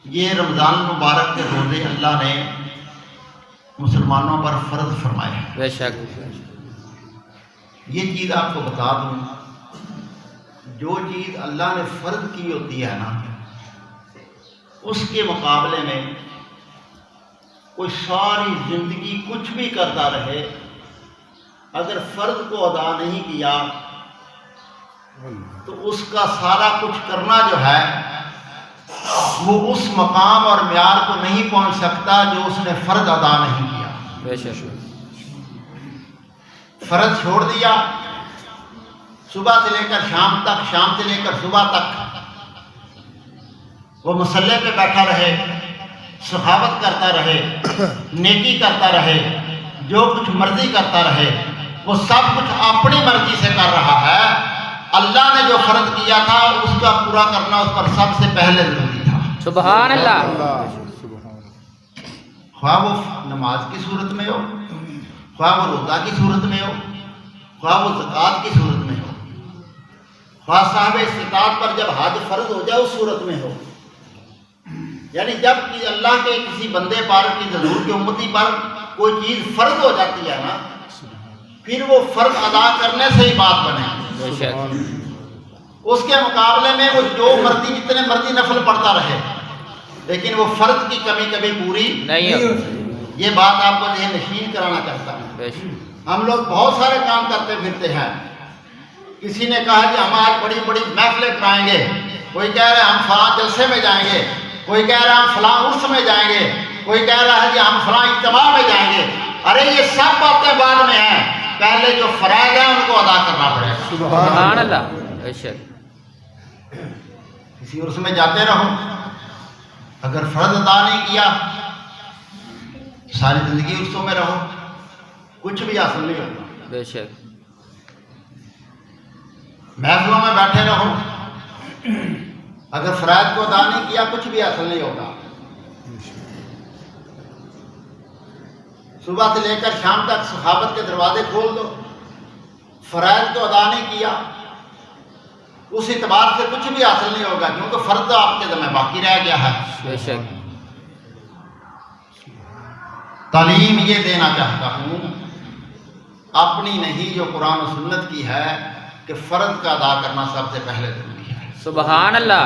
یہ رمضان المبارک کے روزے اللہ نے مسلمانوں پر فرض فرمائے ہیں۔ بے شک یہ چیز آپ کو بتا دوں، جو چیز اللہ نے فرض کی ہوتی ہے نا، اس کے مقابلے میں کوئی ساری زندگی کچھ بھی کرتا رہے، اگر فرض کو ادا نہیں کیا تو اس کا سارا کچھ کرنا جو ہے وہ اس مقام اور معیار کو نہیں پہنچ سکتا جو اس نے فرض ادا نہیں کیا۔ بے شک فرض چھوڑ دیا، صبح سے لے کر شام تک، شام سے لے کر صبح تک وہ مصلی پہ بیٹھا رہے، سخاوت کرتا رہے، نیکی کرتا رہے، جو کچھ مرضی کرتا رہے، وہ سب کچھ اپنی مرضی سے کر رہا ہے۔ اللہ نے جو فرض کیا تھا اس کا پورا کرنا اس پر سب سے پہلے ضروری تھا۔ سبحان اللہ۔ خواہ وہ نماز کی صورت میں ہو، خواہ وہ روزہ کی صورت میں ہو، خواہ وہ زکوٰۃ کی صورت میں ہو، خواہ صاحب استطاعت پر جب حج فرض ہو جائے اس صورت میں ہو، یعنی جب کہ اللہ کے کسی بندے پر، کی ضرور کی امتی پر کوئی چیز فرض ہو جاتی ہے نا، پھر وہ فرض ادا کرنے سے ہی بات بنے۔ بے شک اس کے مقابلے میں وہ جو مرضی جتنے مرضی نفل پڑھتا رہے لیکن وہ فرض کی کمی کبھی پوری نہیں ہوتی۔ یہ بات آپ کو ذہن نشین کرانا چاہتا ہوں۔ بے شک ہم لوگ بہت سارے کام کرتے پھرتے ہیں، کسی نے کہا کہ ہم آج بڑی بڑی محفلیں کرائیں گے، کوئی کہہ رہا ہے ہم فلاں جلسے میں جائیں گے، کوئی کہہ رہا ہے ہم فلاں عرس میں جائیں گے، کوئی کہہ رہا ہے کہ ہم فلاں اجتماع میں جائیں گے۔ ارے یہ سب باتیں بعد میں ہیں، پہلے جو فرائض ہیں ان کو ادا کرنا پڑے گا۔ سبحان اللہ۔ بے شک کسی عرس میں جاتے رہو، اگر فرض ادا نہیں کیا ساری زندگی عرسوں میں رہو، کچھ بھی حاصل نہیں ہوگا۔ بے شک محفلوں میں بیٹھے رہو، اگر فرائض کو ادا نہیں کیا کچھ بھی حاصل نہیں ہوگا۔ صبح سے لے کر شام تک سخاوت کے دروازے کھول دو، فرائض کو ادا نہیں کیا اس اعتبار سے کچھ بھی حاصل نہیں ہوگا، کیونکہ فرض آپ کے ذمہ باقی رہ گیا ہے۔ بے شک تعلیم یہ دینا چاہتا ہوں، اپنی نہیں جو قرآن و سنت کی ہے، کہ فرض کا ادا کرنا سب سے پہلے ضروری ہے۔ سبحان اللہ۔